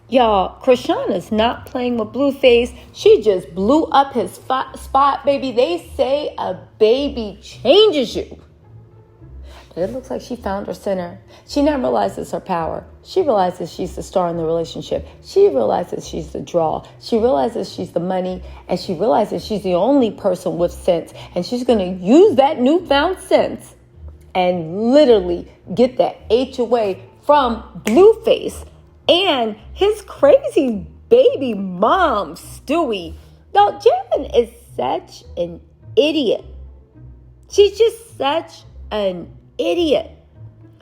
Y'all, Chrisean is not playing with Blueface. She just blew up his spot, baby. They say a baby changes you. But it looks like she found her center. She now realizes her power. She realizes she's the star in the relationship. She realizes she's the draw. She realizes she's the money. And she realizes she's the only person with sense. And she's going to use that newfound sense and literally get that HOA from Blueface and his crazy baby mom, Stewie. Now, Jayden is such an idiot. She's just such an idiot.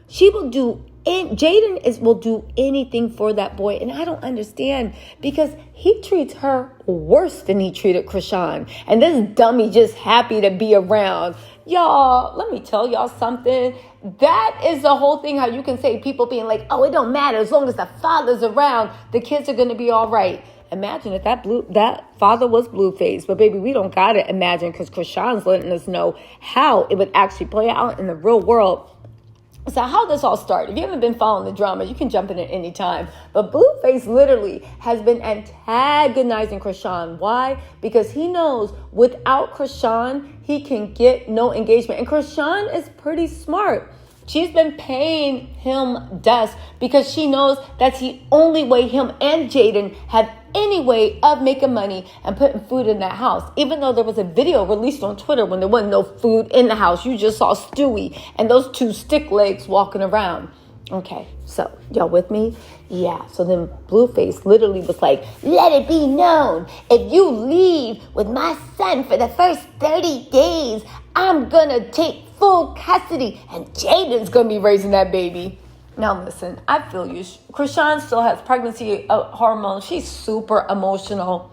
Jayden will do anything for that boy. And I don't understand because he treats her worse than he treated Chrisean. And this dummy just happy to be around. Y'all, let me tell y'all something. That is the whole thing, how you can say people being like, oh, it don't matter. As long as the father's around, the kids are going to be all right. Imagine if that father was Blueface. But baby, we don't got to imagine because Chrisean's letting us know how it would actually play out in the real world. So how this all started, if you haven't been following the drama, you can jump in at any time. But Blueface literally has been antagonizing Chrisean. Why? Because he knows without Chrisean, he can get no engagement. And Chrisean is pretty smart. She's been paying him dust because she knows that's the only way him and Jayden have any way of making money and putting food in that house. Even though there was a video released on Twitter when there wasn't no food in the house. You just saw Stewie and those two stick legs walking around. Okay, so y'all with me? Yeah, so then Blueface literally was like, let it be known, if you leave with my son for the first 30 days, I'm gonna take full custody and Jayden's gonna be raising that baby. Now listen, I feel you. Chrisean still has pregnancy hormones. She's super emotional.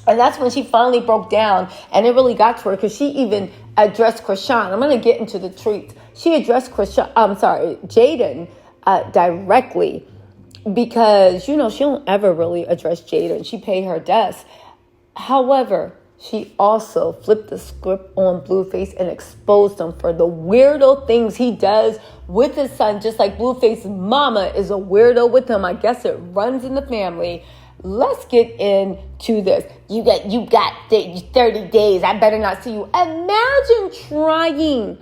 And that's when she finally broke down and it really got to her because she even addressed Chrisean. I'm going to get into the treats. She addressed Jayden directly because, she don't ever really address Jayden. She paid her dust. However, she also flipped the script on Blueface and exposed him for the weirdo things he does with his son, just like Blueface's mama is a weirdo with him. I guess it runs in the family. Let's get into this. You got 30 days. I better not see you. Imagine trying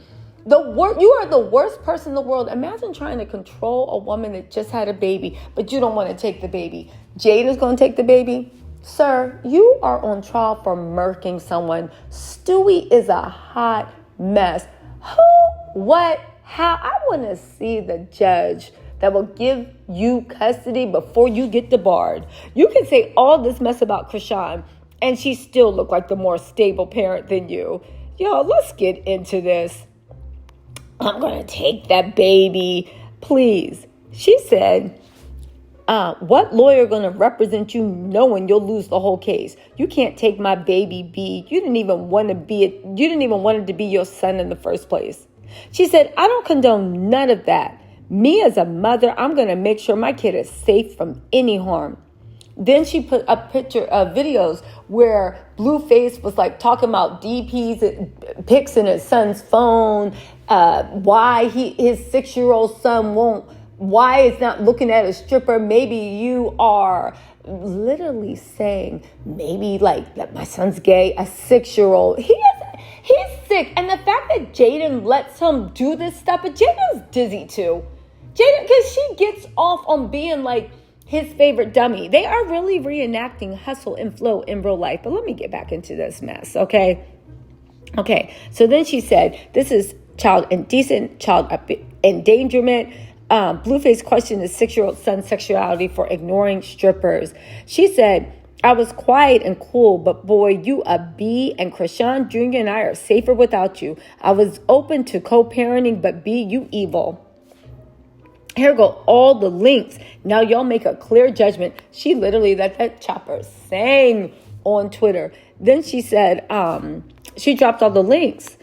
you are the worst person in the world. Imagine trying to control a woman that just had a baby, but you don't want to take the baby. Jayden's going to take the baby. Sir, you are on trial for murking someone. Stewie is a hot mess. Who, what, how? I want to see the judge that will give you custody before you get debarred. You can say all this mess about Chrisean, and she still look like the more stable parent than you. Yo, let's get into this. I'm going to take that baby, please. She said, what lawyer going to represent you knowing you'll lose the whole case? You can't take my baby B. You didn't even want it to be your son in the first place. She said, I don't condone none of that. Me as a mother, I'm going to make sure my kid is safe from any harm. Then she put a picture of videos where Blueface was like talking about DP's pics in his son's phone, why his 6-year-old son why it's not looking at a stripper. Maybe you are literally saying maybe like that my son's gay, a 6-year-old. He's sick. And the fact that Jayden lets him do this stuff, but Jayden's dizzy too. Jayden, because she gets off on being like his favorite dummy. They are really reenacting hustle and flow in real life. But let me get back into this mess, okay? Okay, so then she said, this is child endangerment. Blueface questioned his 6-year-old son's sexuality for ignoring strippers. She said, I was quiet and cool, but boy, you a B, and Chrisean Jr. and I are safer without you. I was open to co-parenting, but B, you evil. Here go all the links. Now y'all make a clear judgment. She literally let that chopper sing on Twitter. Then she said, she dropped all the links.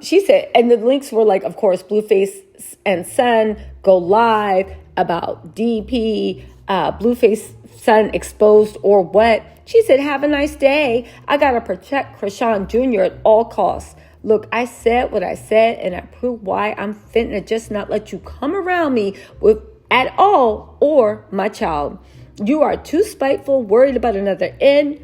She said, and the links were like, of course, Blueface and son go live about DP, Blueface son exposed or what. She said, have a nice day. I got to protect Chrisean Jr. at all costs. Look, I said what I said, and I proved why I'm finna just not let you come around me with at all or my child. You are too spiteful, worried about another end.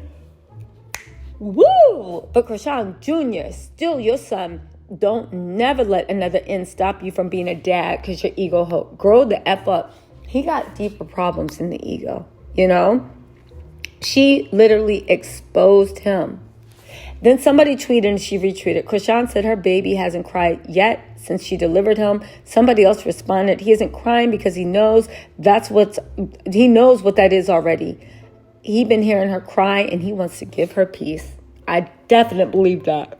Woo! But Chrisean Jr., still your son. Don't never let another end stop you from being a dad because your ego hope. Grow the F up. He got deeper problems in the ego, you know? She literally exposed him. Then somebody tweeted and she retweeted. Chrisean said her baby hasn't cried yet since she delivered him. Somebody else responded, he isn't crying because he knows what that is already. He been hearing her cry and he wants to give her peace. I definitely believe that.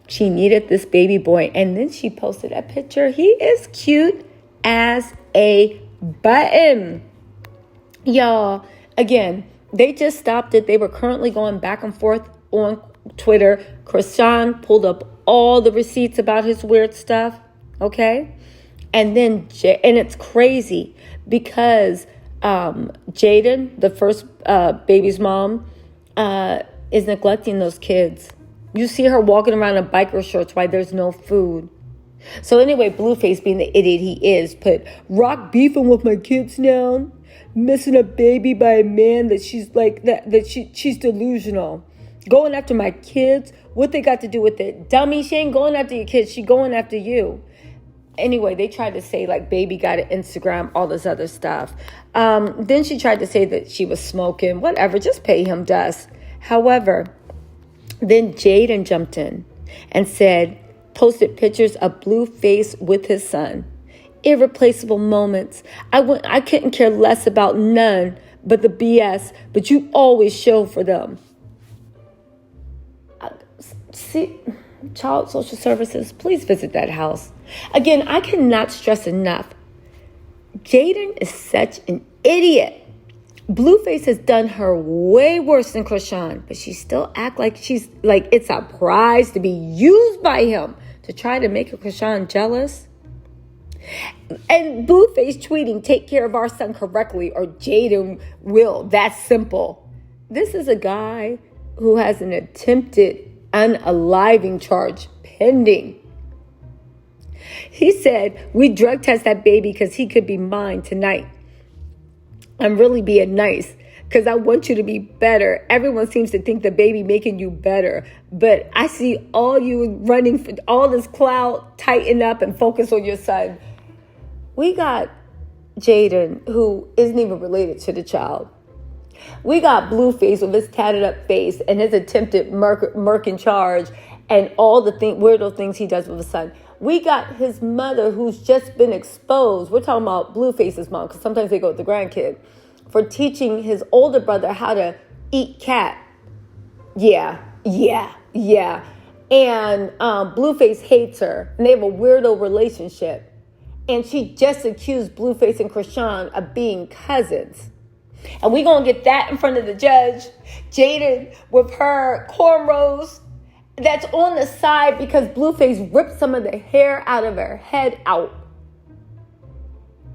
She needed this baby boy. And then she posted a picture. He is cute as a button. Y'all, again, they just stopped it. They were currently going back and forth on Twitter. Chrisean pulled up all the receipts about his weird stuff. Okay. And then, and it's crazy because Jayden, the first baby's mom, is neglecting those kids. You see her walking around in biker shorts while there's no food. So anyway, Blueface, being the idiot he is, put Rock beefing with my kids now, missing a baby by a man that she's like that she's delusional. Going after my kids, what they got to do with it? Dummy, she ain't going after your kids, she going after you. Anyway, they tried to say like baby got an Instagram, all this other stuff. Then she tried to say that she was smoking, whatever, just pay him dust. However, then Jayden jumped in and posted pictures of Blueface with his son. Irreplaceable moments. I couldn't care less about none but the BS, but you always show for them. See, Child Social Services, please visit that house. Again, I cannot stress enough. Jayden is such an idiot. Blueface has done her way worse than Chrisean, but she still act like it's a prize to be used by him to try to make Chrisean jealous. And Blueface tweeting, take care of our son correctly or Jayden will. That's simple. This is a guy who has an attempted unaliving charge pending. He said, we drug test that baby because he could be mine tonight. I'm really being nice because I want you to be better. Everyone seems to think the baby making you better. But I see all you running for all this clout, tighten up and focus on your son. We got Jayden, who isn't even related to the child. We got Blueface with his tatted up face and his attempted murk in charge and all the weirdo things he does with his son. We got his mother who's just been exposed. We're talking about Blueface's mom because sometimes they go with the grandkid for teaching his older brother how to eat cat. Yeah. And Blueface hates her and they have a weirdo relationship. And she just accused Blueface and Chrisean of being cousins. And we going to get that in front of the judge. Jayden with her cornrows that's on the side because Blueface ripped some of the hair out of her head out.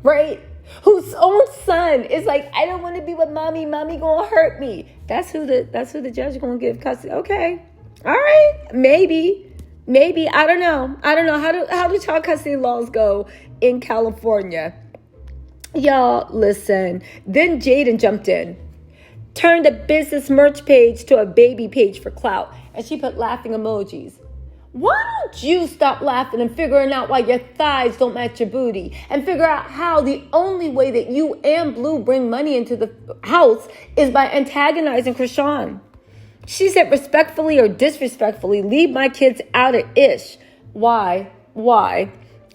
Right? Whose own son is like, I don't want to be with mommy. Mommy going to hurt me. That's who the judge going to give custody. Okay. All right. Maybe. I don't know. How do child custody laws go in California? Y'all, listen. Then Jayden jumped in, turned a business merch page to a baby page for clout, and she put laughing emojis. Why don't you stop laughing and figuring out why your thighs don't match your booty and figure out how the only way that you and Blue bring money into the house is by antagonizing Chrisean? She said respectfully or disrespectfully, leave my kids out of ish. Why?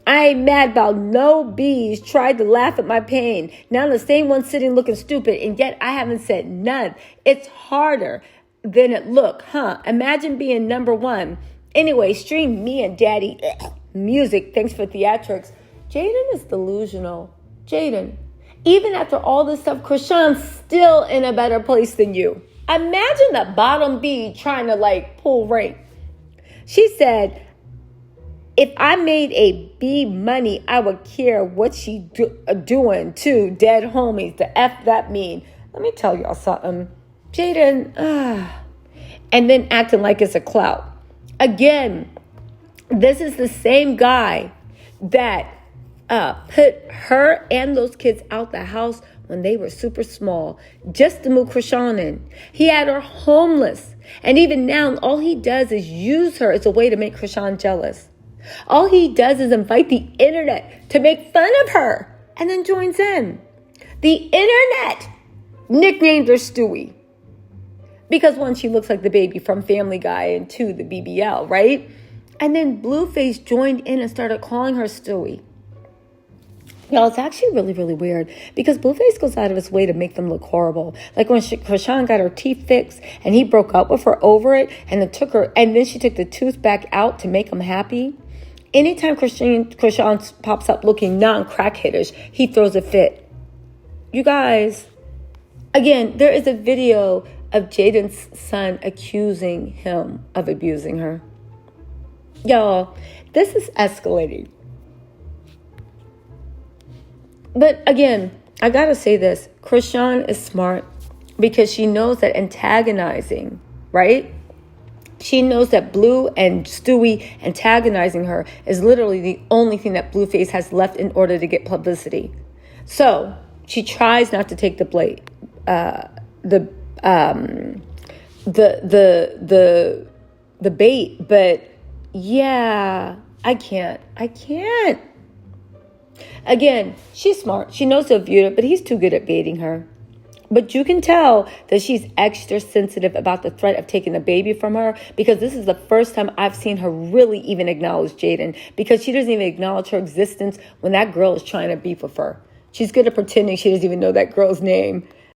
I ain't mad about no bees tried to laugh at my pain. Now the same one sitting looking stupid, and yet I haven't said none. It's harder than it look, huh? Imagine being number one. Anyway, stream me and daddy music. Thanks for theatrics. Jayden is delusional. Jayden, even after all this stuff, Chrisean's still in a better place than you. Imagine the bottom bee trying to pull rank. She said, if I made a B money, I would care what she doing to dead homies. The F that mean. Let me tell y'all something. Jayden, and then acting like it's a clout. Again, this is the same guy that put her and those kids out the house when they were super small, just to move Chrisean in. He had her homeless. And even now, all he does is use her as a way to make Chrisean jealous. All he does is invite the internet to make fun of her and then joins in. The internet nicknamed her Stewie. Because one, she looks like the baby from Family Guy, and two, the BBL, right? And then Blueface joined in and started calling her Stewie. Y'all, it's actually really, really weird because Blueface goes out of his way to make them look horrible. Like when Chrisean got her teeth fixed and he broke up with her over it and then she took the tooth back out to make him happy. Anytime Chrisean pops up looking non-crack-hittish, he throws a fit. You guys, again, there is a video of Jayden's son accusing him of abusing her. Y'all, this is escalating. But again, I gotta say this. Chrisean is smart because she knows that antagonizing, right? She knows that Blue and Stewie antagonizing her is literally the only thing that Blueface has left in order to get publicity. So she tries not to take the bait, the bait. But yeah, I can't. Again, she's smart. She knows to view it, but he's too good at baiting her. But you can tell that she's extra sensitive about the threat of taking the baby from her, because this is the first time I've seen her really even acknowledge Jayden, because she doesn't even acknowledge her existence when that girl is trying to beef with her. She's good at pretending she doesn't even know that girl's name.